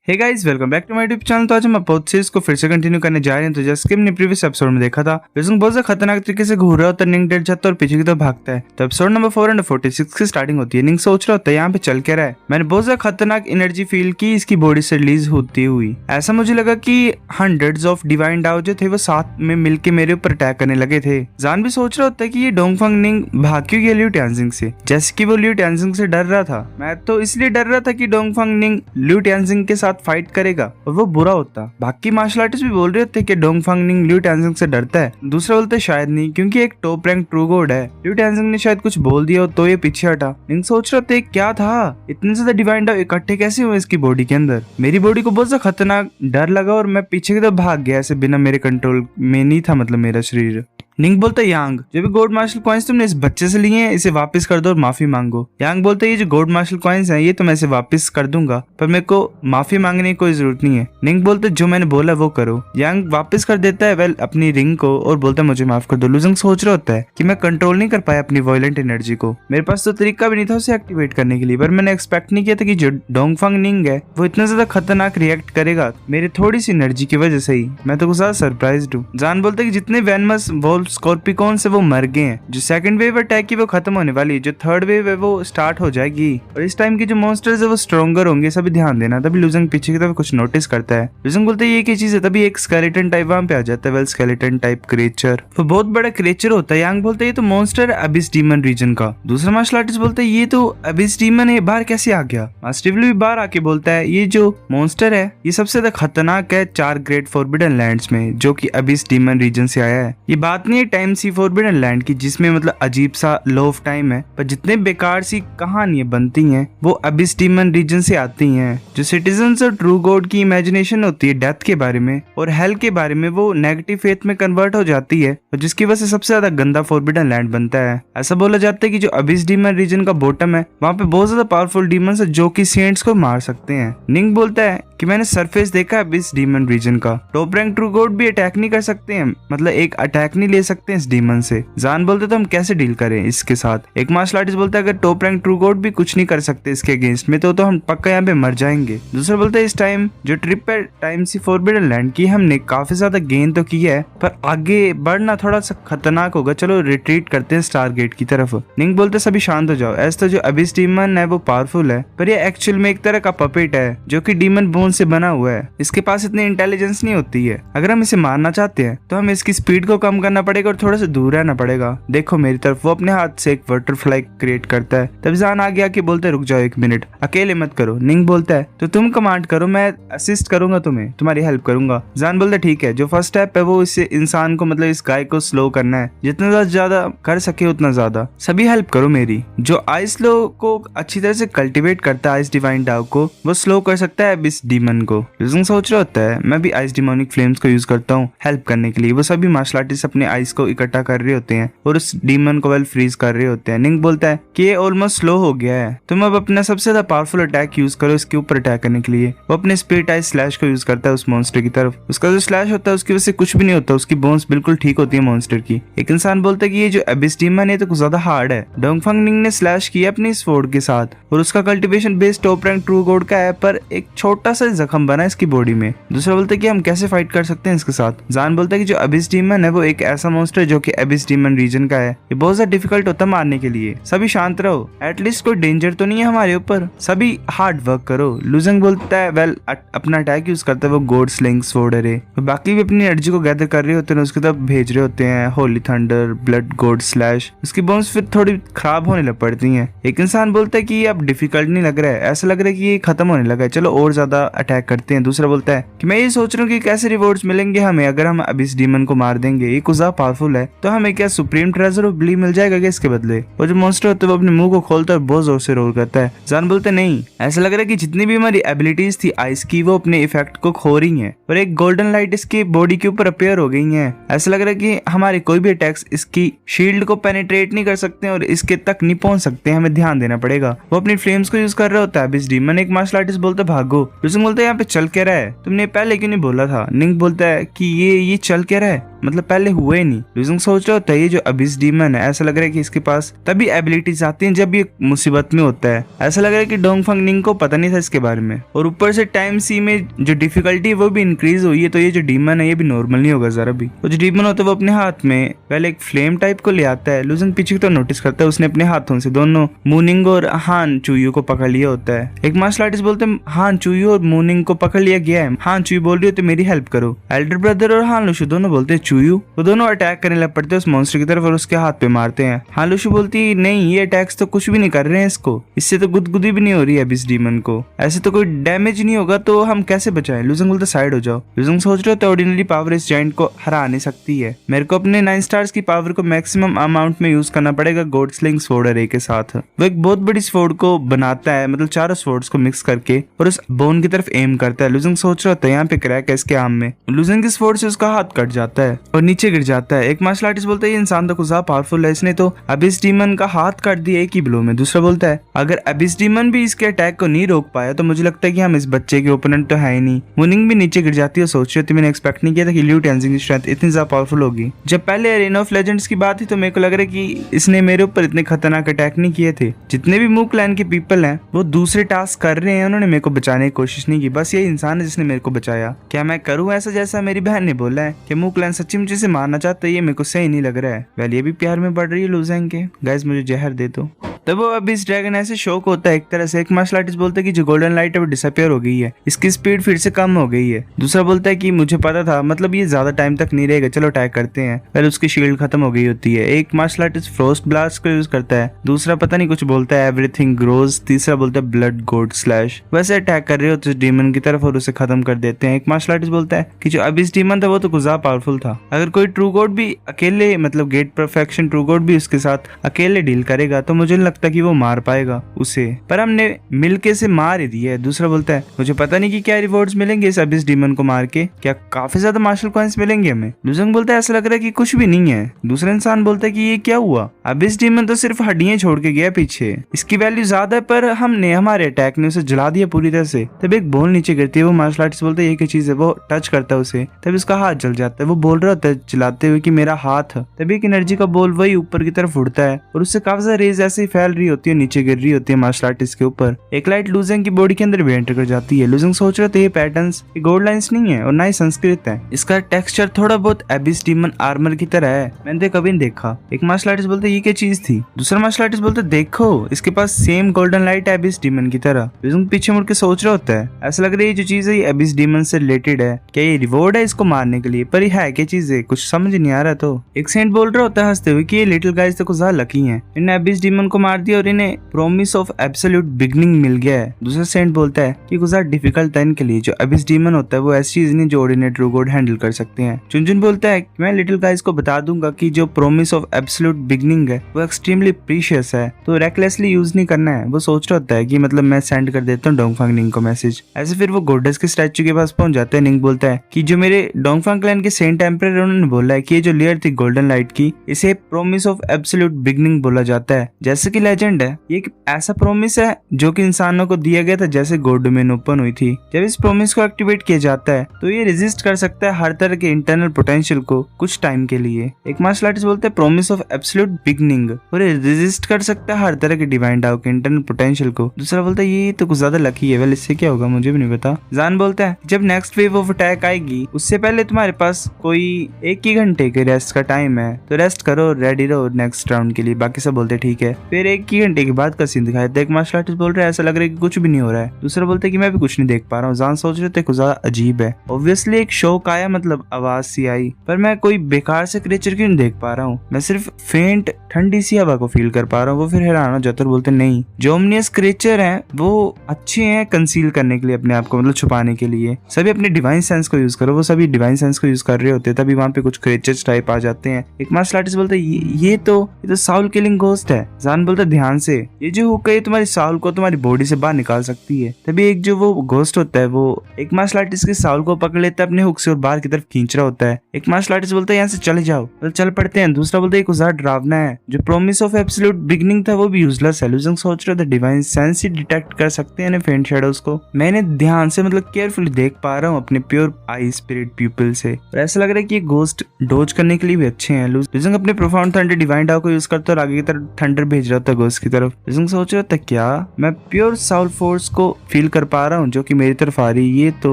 Hey guys, welcome back to my YouTube channel. तो आज हम अपोथ सीरीज को फिर से कंटिन्यू करने जा रहे हैं। तो जैसे कि हमने प्रीवियस एपिसोड में देखा था, विजंग बहुत ज्यादा खतरनाक तरीके से घूर रहा होता है, निंग डर जाता है और पीछे की तरफ भागता है। तो एपिसोड नंबर 446 की स्टार्टिंग होती है। निंग सोच रहा होता है यहाँ पे चल क्या रहा है। मैंने बहुत ज्यादा खतरनाक एनर्जी फील की इसकी बॉडी से रिलीज होती हुई। ऐसा मुझे लगा कि हंड्रेड्स ऑफ डिवाइन डाओ जो थे वो साथ में मिलकर मेरे ऊपर अटैक करने लगे थे। जान भी सोच रहा होता है कि ये डोंगफंग निंग भाग क्यों गया लियू टानजिंग से, जैसे कि वो लियू टानजिंग से डर रहा था। मैं तो इसलिए डर रहा था कि डोंगफंग निंग लियू टानजिंग के साथ फाइट करेगा और वो बुरा होता। बाकी मार्शल आर्टिस्ट भी बोल रहे थे कि डोंगफंग निंग लियू टानजिंग से डरता है। दूसरा बोलते शायद नहीं, क्योंकि एक टॉप रैंक ट्रू गॉड है। लियू टानजिंग ने शायद कुछ बोल दिया तो ये पीछे हटा। निंग सोच रहे थे क्या था, इतने ज्यादा डिवाइन डाउ इकट्ठे कैसे हुए इसकी बॉडी के अंदर। मेरी बॉडी को बहुत ज्यादा खतरनाक डर लगा और मैं पीछे की तरफ भाग गया, ऐसे बिना मेरे कंट्रोल में नहीं था मतलब मेरा शरीर। निंग बोलता है यांग, जो भी गोल्ड मार्शल कॉइन्स तुमने इस बच्चे से लिए हैं इसे वापस कर दो और माफी मांगो। यांग बोलता है ये जो गोल्ड मार्शल कॉइन्स हैं ये तो मैं इसे वापस कर दूंगा, पर मेरे को माफी मांगने की कोई जरूरत नहीं है। निंग बोलते जो मैंने बोला वो करो। यांग वापस कर देता है वेल अपनी रिंग को और बोलता है मुझे माफ कर दो। लुजंग सोच रहा होता है कि मैं कंट्रोल नहीं कर पाया अपनी वायलेंट एनर्जी को, मेरे पास तो तरीका भी नहीं था उसे एक्टिवेट करने के लिए। पर मैंने एक्सपेक्ट नहीं किया था कि जो डोंगफंग निंग है वो इतना ज्यादा खतरनाक रिएक्ट करेगा मेरे थोड़ी सी एनर्जी की वजह से ही। मैं तो कुछ ज्यादा सरप्राइज्ड हूँ। जान बोलता है कि जितने वेनमस वोल्फ स्कॉर्पिकॉन से वो मर गए हैं, जो सेकंड वेव अटैक की वो खत्म होने वाली है, जो थर्ड वेव है वो स्टार्ट हो जाएगी और इस टाइम के जो मॉन्स्टर्स है वो स्ट्रॉन्गर होंगे, सभी ध्यान देना। तभी लुजंग पीछे की तरफ कुछ नोटिस करता है। लुजंग बोलते है ये क्या चीज है, तभी एक स्केलेटन टाइप वहां पे आ जाता है। वेल स्केलेटन टाइप क्रिएचर वो बहुत बड़ा क्रिएचर होता है। यांग बोलते है ये तो मॉन्स्टर है अबिस डीमन रीजन का। दूसरा मार्शल आर्टिस्ट बोलता है ये तो अबिस डीमन है, बाहर कैसे आ गया। मास्टर विल भी बाहर आके बोलता है ये जो मॉन्स्टर है ये सबसे ज्यादा खतरनाक है 4 ग्रेट फॉरबिडन लैंड्स में, जो कि अबिस डीमन रीजन से आया है। ये बात नहीं है टाइम सी फॉरबिडन लैंड की जिसमें मतलब अजीब सा लो ऑफ टाइम है, पर जितने बेकार सी कहानियां बनती हैं वो अबिस डीमन रीजन से आती हैं। जो सिटीजन्स और ट्रू गॉड की इमेजिनेशन होती है डेथ के बारे में और हेल के बारे में, वो नेगेटिव फेथ में कन्वर्ट हो जाती है और जिसकी वजह से सबसे ज्यादा गंदा फॉरबिडन लैंड बनता है। ऐसा बोला जाता है कि जो अबिस डीमन रीजन का बॉटम है वहाँ पे बहुत ज्यादा पावरफुल डीमंस है जो कि सेंट्स को मार सकते हैं। निंग बोलता है कि मैंने सरफेस देखा है अबिस डीमन रीजन का, टॉप रैंक ट्रू गॉड भी अटैक नहीं कर सकते हैं, मतलब एक अटैक नहीं ले सकते इस डीमन से। जान बोलते तो हम कैसे डील करें इसके साथ। एक मार्शल आर्टिस्ट बोलता है अगर टॉप रैंक ट्रू गॉड भी कुछ नहीं कर सकते इसके अगेंस्ट में तो हम पक्का यहाँ पे मर जाएंगे। दूसरा बोलता है इस टाइम जो ट्रिप है टाइम सी फॉरबिडन लैंड की हमने काफी ज्यादा गेन तो किया है, पर आगे बढ़ना थोड़ा सा खतरनाक होगा, चलो रिट्रीट करते हैं स्टार गेट की तरफ। निंग बोलते सभी शांत हो जाओ, ऐसा तो जो अबिस डीमन है वो पावरफुल है, पर ये एक्चुअल में एक तरह का पपेट है जो कि डीमन बोन से बना हुआ है। इसके पास इतनी इंटेलिजेंस नहीं होती है। अगर हम इसे मारना चाहते हैं तो हमें इसकी स्पीड को कम करना पड़ेगा और थोड़ा सा दूर रहना पड़ेगा। देखो मेरी तरफ। वो अपने हाथ से एक बटरफ्लाई क्रिएट करता है। तब जान आ गया कि बोलते रुक जाओ 1 मिनट, अकेले मत करो। निंग बोलता है तो तुम कमांड करो, मैं असिस्ट करूंगा तुम्हें, तुम्हारी हेल्प करूंगा। जान बोलता है ठीक है। जो फर्स्ट स्टेप है वो इस इंसान को मतलब इस गाय को स्लो करना है, जितना ज्यादा कर सके उतना ज्यादा। सभी हेल्प करो मेरी। जो आइस लो को अच्छी तरह से कल्टिवेट करता है आइस डिवाइन डाउ को, वो स्लो कर सकता है इस डीमन को। लुजंग सोच रहा होता है मैं भी आइस डिमोनिक फ्लेम्स को यूज करता हूँ हेल्प करने के लिए। वो सभी मार्शल आर्टिस्ट अपने आइस को इकट्ठा कर रहे होते हैं और उस डीमन को वेल फ्रीज कर रहे होते हैं। निंग बोलता है कि ये ऑलमोस्ट स्लो हो गया है, तुम अब अपना सबसे ज्यादा पावरफुल अटैक यूज करो इसके ऊपर अटैक करने के लिए। वो अपने स्पिरिट आइस स्लैश को यूज करता है उस मॉन्स्टर की तरफ। उसका जो स्लैश होता है उसकी वजह से कुछ भी नहीं होता, उसकी बोन्स बिल्कुल ठीक होती है मॉन्स्टर की। एक इंसान बोलता है कि ये जो अबिस डीमन है तो कुछ ज्यादा हार्ड है। डोंगफंग निंग ने स्लैश किया अपनी स्वॉर्ड के साथ और उसका cultivation base top rank true God का है, पर एक छोटा सा जख्म बना इसकी बॉडी में। दूसरा बोलता है कि हम कैसे फाइट कर सकते हैं इसके साथ। जान बोलता है कि जो अबिस डीमन है वो एक ऐसा मॉन्स्टर है जो कि अबिस डीमन रीजन का है, ये बहुत ज्यादा डिफिकल्ट होता है मारने के लिए। सभी शांत रहो, एटलीस्ट कोई डेंजर तो नहीं है हमारे ऊपर, सभी हार्ड वर्क करो। लुजंग बोलता है वेल अपना अटैक यूज करता है वो गॉड स्लिंग स्वॉर्ड है। बाकी भी अपनी एनर्जी को गैदर कर रहे होते हैं, उसकी तरफ भेज रहे होते हैं Holi thunder, blood God slash. उसकी बोन्स फिर थोड़ी खराब होने लग पड़ती हैं। एक इंसान बोलता है कि ये अब डिफिकल्ट नहीं लग रहा है, ऐसा लग रहा है कि ये खत्म होने लगा है, चलो और ज्यादा अटैक करते हैं। दूसरा बोलता है कि मैं ये सोच रहा हूँ कि कैसे रिवॉर्ड्स मिलेंगे हमें अगर हम अबिस डीमन को मार देंगे, ये कुछ ज्यादा पावरफुल है, तो हमें क्या सुप्रीम ट्रेजर ऑफ ब्ली मिल जाएगा क्या इसके बदले। वो जो मॉन्स्टर होता है वो अपने मुंह को खोलता है और बहुत जोर से रोल करता है। जान बोलते नहीं, ऐसा लग रहा है कि जितनी भी हमारी एबिलिटीज थी आइस की वो अपने इफेक्ट को खो रही है। और एक गोल्डन लाइट इसकी बॉडी के ऊपर अपीयर हो गई है। ऐसा लग रहा है कि हमारे कोई भी अटैक्स इसकी शील्ड को पेनिट्रेट नहीं कर सकते और इसके तक नहीं पहुंच सकते, हमें ध्यान देना पड़ेगा। वो अपनी फ्लेम्स को यूज कर रहा होता है। अबिस डीमन एक मार्शल आर्टिस्ट बोलता है भागो। लुजिंग बोलता है यहाँ पे चल क्या रहा है, तुमने पहले क्यों नहीं बोला था। निंग बोलता है कि ये चल क्या रहा है, मतलब पहले हुए नहीं। लुजिंग सोच रहा होता है ये जो अबिस डीमन है, ऐसा लग रहा है कि इसके पास तभी एबिलिटीज आती हैं जब ये मुसीबत में होता है। ऐसा लग रहा है कि डोंगफंग निंग को पता नहीं था इसके बारे में, और ऊपर से टाइम सी में जो डिफिकल्टी है वो भी इंक्रीज हुई है, तो ये जो डीमन है ये भी नॉर्मल नहीं होगा जरा भी। वो जो डीमन होता है वो अपने हाथ में पहले एक फ्लेम टाइप को ले आता है। लुजिंग पीछे तो नोटिस करता है उसने अपने हाथों से दोनों मूनिंग और हान चुयू को पकड़ लिया होता है। एक मार्शल आर्टिस्ट बोलते हैं हान चुयू और मूनिंग को पकड़ लिया गया है। हान चुयू बोल रही हो तो मेरी हेल्प करो। एल्डर ब्रदर और हान लुशु दोनों बोलते हैं चुयू। वो दोनों अटैक करने लग पड़ते हैं उस मॉन्स्टर की तरफ और उसके हाथ पे मारते हैं। हान लुशु बोलती नहीं, ये अटैक्स तो कुछ भी नहीं कर रहे हैं इसको, इससे तो गुदगुदी भी नहीं हो रही है अबिस डीमन को, ऐसे तो कोई डैमेज नहीं होगा, तो हम कैसे बचाएं। लुजिंग बोलते साइड हो जाओ। लुजिंग सोच रहे हो तो ऑर्डिनरी पावर इस जायंट को हरा नहीं सकती है, मेरे को अपने 9 स्टार्स की पावर को मैक्सिमम अमाउंट में यूज करना पड़ेगा गॉड स्लिंग स्वॉर्ड अरे के साथ। वो एक बहुत बड़ी स्वॉर्ड को बनाता है, मतलब चारों स्वॉर्ड्स को मिक्स करके, और उस बोन की तरफ एम करता है। लुजिंग सोच रहा होता है यहाँ पे क्रैक है इसके आर्म में। लुजिंग की स्वॉर्ड से उसका हाथ कट जाता है और नीचे गिर जाता है। एक मार्शल आर्टिस्ट बोलता है ये इंसान तो कुछ ज्यादा पावरफुल है, इसने तो अबिस डीमन का हाथ काट दिया एक ही ब्लो में। दूसरा बोलता है अगर अबिस डीमन भी इसके अटैक को नहीं रोक पाया तो मुझे लगता है कि हम इस बच्चे के ओपोनेंट तो है ही नहीं। मूनिंग भी नीचे गिर जाती है और सोच रही होती मैंने एक्सपेक्ट नहीं किया था कि लियू टेंजिंग की स्ट्रेंथ इतनी ज्यादा पावरफुल होगी। जब पहले अरेना ऑफ लेजेंड्स की बात थी तो मेरे को लग रहा है कि इसने मेरे ऊपर इतने खतरनाक अटैक नहीं किए थे। जितने भी मूक क्लैन के पीपल हैं वो दूसरे टास्क कर रहे हैं, उन्होंने मेरे को बचाने की कोशिश नहीं की, बस ये इंसान है जिसने मेरे को बचाया। क्या मैं करूँ ऐसा जैसा मेरी बहन ने बोला है कि मूक क्लैन सच्ची मुझे से मारना चाहता है, ये मेरे को सही नहीं लग रहा है। वेल ये भी प्यार में पड़ रही है लुजिंग के। गाइस मुझे जहर दे दो। तब वो अभी इस ड्रैगन ऐसे शौक होता है एक तरह से। एक मार्शल आर्टिस्ट बोलता है कि जो गोल्डन लाइट है वो डिसअपियर हो गई है, इसकी स्पीड फिर से कम हो गई है। दूसरा बोलता है कि मुझे पता था, मतलब ये ज्यादा टाइम तक नहीं रहेगा, चलो अटैक करते हैं। पहले उसकी शील्ड खत्म हो गई होती है। एक मार्शल आर्टिस्ट फ्रोस्ट ब्लास्ट का यूज करता है। दूसरा पता नहीं कुछ बोलता है एवरीथिंग ग्रोज। तीसरा बोलता है ब्लड गॉड स्लैश। वैसे अटैक कर रहे होते हैं डीमन की तरफ और उसे खत्म कर देते हैं। एक मार्शल आर्टिस्ट बोलता है कि जो अबिस डीमन था वो तो गुज़ा पावरफुल था, अगर कोई ट्रू गॉड भी अकेले, मतलब गेट परफेक्शन ट्रू गॉड भी उसके साथ अकेले डील करेगा तो मुझे नहीं लगता कि वो मार पाएगा उसे, पर हमने मिलके से मार ही दिया है। दूसरा बोलता है मुझे पता नहीं कि क्या रिवॉर्ड्स मिलेंगे इस अबिस डीमन को मार के, क्या काफी ज्यादा मार्शल कॉइंस मिलेंगे हमें। लुजिंग बोलता है ऐसा लग रहा है कि कुछ भी नहीं है। दूसरा इंसान बोलता है कि ये क्या हुआ, अबिस डीमन तो सिर्फ हड्डियां छोड़ के गया पीछे, इसकी वैल्यू ज्यादा है, पर हमने हमारे अटैक ने उसे जला दिया पूरी तरह से। तब एक बोल नीचे गिरती है। वो मार्शल आर्टिस्ट बोलता है ये क्या चीज है, वो टच करता है उसे, तब उसका हाथ जल जाता है। वो बोल रहा होता है चलाते हुए कि मेरा हाथ। तभी एक एनर्जी का बोल वही ऊपर की तरफ उड़ता है और उससे काफी ज्यादा रेज ऐसे ही फैल रही होती है, नीचे गिर रही होती है मार्शल आर्टिस्ट के ऊपर। एक लाइट लुजिंग की बॉडी के अंदर भी एंटर कर जाती है। लुजिंग सोच रहे थे ये पैटर्न्स गोल्ड लाइंस नहीं है और ना ही संस्कृत है, इसका टेक्सचर थोड़ा बहुत अबिस डीमन आर्मर की तरह है, मैंने कभी नहीं देखा। एक मार्शल आर्टिस्ट बोलते ये क्या चीज थी। दूसरा मार्शल आर्टिस्ट बोलते देखो इसके पास सेम गोल्डन लाइट है अबिस डीमन की तरह। लुजिंग पीछे मुड़ के सोच रहा होता है ऐसा लग रहा है ये जो चीज है ये अबिस डीमन से रिलेटेड है, क्या ये रिवॉर्ड है इसको मारने के लिए, पर ये है क्या चीज है, कुछ समझ नहीं आ रहा। तो एक सेंट बोल रहा होता है हंसते हुए कि ये लिटिल गाइस तो कुछ ज्यादा लकी हैं, इन्हें अबिस डीमन को मार दिया और इन्हें प्रॉमिस ऑफ एब्सोल्यूट बिगनिंग मिल गया है। दूसरा सेंट बोलता है कि कुछ ज्यादा डिफिकल्ट था इनके लिए, जो अबिस डीमन होता है वो ऐसी चीज नहीं जो ऑर्डिनरी ट्रू गॉड हैंडल कर सकते हैं। चुनचुन बोलता है कि मैं लिटिल गाइस को बता दूंगा कि जो प्रॉमिस ऑफ एब्सोल्यूट बिगनिंग है वो एक्सट्रीमली प्रीशियस है, तो रेकलेसली यूज नहीं करना है। वो सोच रहा होता है कि मतलब मैं सेंड कर देता हूँ डोंगफांग निंग को मैसेज। ऐसे फिर वो गॉडेस के स्टैचू के पास पहुंच जाते हैं। निंग बोलता है कि जो मेरे डोंगफांग क्लैन के सेंट एम्परर उन्होंने बोला है कि ये जो लेयर थी गोल्डन लाइट की इसे प्रॉमिस ऑफ एब्सोल्यूट बिगनिंग बोला जाता है। जैसे कि लेजेंड है ये एक ऐसा प्रॉमिस है जो कि इंसानों को दिया गया था जैसे गॉड डोमेन ओपन हुई थी। जब इस प्रॉमिस को एक्टिवेट किया जाता है तो ये रेजिस्ट कर सकता है हर तरह के इंटरनल पोटेंशियल को कुछ टाइम के लिए। एक मार्शल आर्टिस्ट बोलते हैं प्रॉमिस ऑफ एब्सोल्यूट बिगनिंग, और ये रेजिस्ट कर सकता है हर तरह के डिवाइन डाउ के इंटरनल पोटेंशियल को। दूसरा बोलता है ये तो कुछ ज्यादा लकी है, वेल इससे क्या होगा मुझे भी नहीं पता। जान बोलता है जब नेक्स्ट वेव ऑफ अटैक आएगी उससे पहले तुम्हारे पास कोई 1 ही घंटे के रेस्ट का टाइम है, तो रेस्ट करो, रेडी रहो नेक्स्ट राउंड के लिए। बाकी सब बोलते ठीक है। फिर 1 ही घंटे के बाद का सीन दिखाया। एक मार्शल आर्टिस्ट बोल रहा है ऐसा लग रहा है कि कुछ भी नहीं हो रहा है। दूसरा बोलते है कि मैं भी कुछ नहीं देख पा रहा हूँ। जान सोच रहे थे कुछ ज्यादा अजीब है। ऑब्वियसली एक शौक आया, मतलब आवाज सी आई, पर मैं कोई बेकार से क्रिएचर क्यों नहीं देख पा रहा हूँ, मैं सिर्फ फेंट ठंडी सी हवा को फील कर पा रहा हूँ। वो फिर हैरान हो जाते बोलते नहीं, जो ओमनियस क्रिएचर हैं वो अच्छे हैं कंसील करने के लिए अपने आप को, मतलब छुपाने के लिए। सभी अपने डिवाइन सेंस को यूज करो। वो सभी डिवाइन सेंस को यूज कर रहे होते तभी वहाँ पे कुछ क्रिएचर्स टाइप आ जाते हैं। एक मार्शल आर्टिस्ट बोलते ये तो साउल किलिंग घोस्ट है। जान बोलते बोलता ध्यान से, ये जो हुक है तुम्हारी साउल को तुम्हारी बॉडी से बाहर निकाल सकती है। तभी एक जो वो घोस्ट होता है वो एक मार्शल आर्टिस्ट की साउल को पकड़ लेता है अपने हुक से और बाहर की तरफ खींच रहा होता है। एक मार्शल आर्टिस्ट बोलता है यहाँ से चले जाओ, तो चल पड़ते हैं। दूसरा बोलता है एक उजाड़ डरावना है, जो प्रॉमिस ऑफ एब्सोल्यूट बिगिनिंग था वो भी यूजलेस है। लुजंग सोच रहा था डिवाइन सेंस ही डिटेक्ट कर सकते हैं फेंट शैडोज को। मैंने ध्यान से मतलब केयरफुली देख पा रहा हूँ अपने प्योर आई स्पिरिट प्यूपिल से, और ऐसा लग रहा है कि ये घोस्ट डोज करने के लिए भी अच्छे हैं। लुजंग अपने प्रोफाउंड थंडर डिवाइन डाउ को यूज करता और आगे की तरफ थंडर भेज रहा था घोस्ट की तरफ। लुजंग सोच रहा था क्या मैं प्योर साउल फोर्स को फील कर पा रहा हूँ जो कि मेरी तरफ आ रही है। ये तो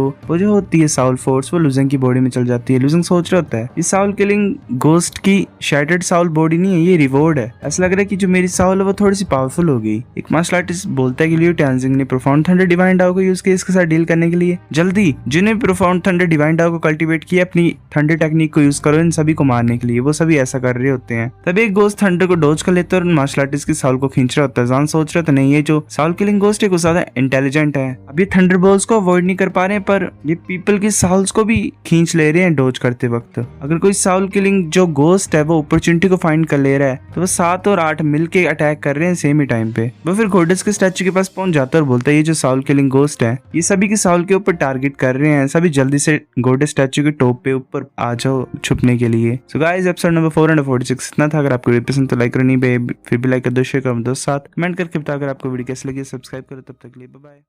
वो जो होती है साउल फोर्स वो लुजंग की बॉडी में चल जाती है। लुजंग सोच रहा होता है ये साउल किलिंग घोस्ट की शैटर्ड साउल बॉडी नहीं है, ये रिवॉर्ड है। ऐसा लग रहा है कि जो मेरी साउल है वो थोड़ी सी पावरफुल हो गई। एक मार्शल आर्टिस्ट बोलता है कि लियो टांजिंग ने प्रोफाउंड थंडर डिवाइन डाउ को यूज किया इसके साथ डील करने के लिए। जल्दी जिन्हें प्रोफाउंड थंडर डिवाइन डाउ को कल्टीवेट किया अपनी थंडर टेक्निक को यूज करो इन सभी को मारने के लिए। वो सभी ऐसा कर रहे होते हैं। तभी एक घोस्ट थंडर को डोज कर लेता है और मार्शल आर्टिस्ट की साउल को खींच रहा होता है। जान सोच रहा था नहीं ये जो साउल किलिंग घोस्ट है कुछ ज्यादा इंटेलिजेंट है। अब ये थंडर बॉल्स को अवॉइड नहीं कर पा रहे हैं पर ये पीपल की साउल्स को भी खींच ले रहे हैं डोज करते वक्त। अगर कोई साउल किलिंग जो घोस्ट है वो अपॉर्चुनिटी को फाइंड कर ले रहा है तो वो 7 और 8 मिलके अटैक कर रहे हैं सेम ही टाइम पे। वो फिर गोडेस के स्टैचू के पास पहुंच जाता है और बोलता है ये जो साउल किलिंग घोस्ट है ये सभी की साउल के ऊपर टारगेट कर रहे हैं, सभी जल्दी से गोडेस स्टैचू के टॉप पे ऊपर आ जाओ छुपने के लिए। सो गाइस एपिसोड नंबर 446 इतना था। अगर आपको वीडियो पसंद तो लाइक करो, नहीं फिर भी लाइक कर दो, शेयर करो दोस्त साथ, कमेंट करके बताओ अगर आपको वीडियो कैसी लगी। सब्सक्राइब करो, तब तक के लिए बाय बाय।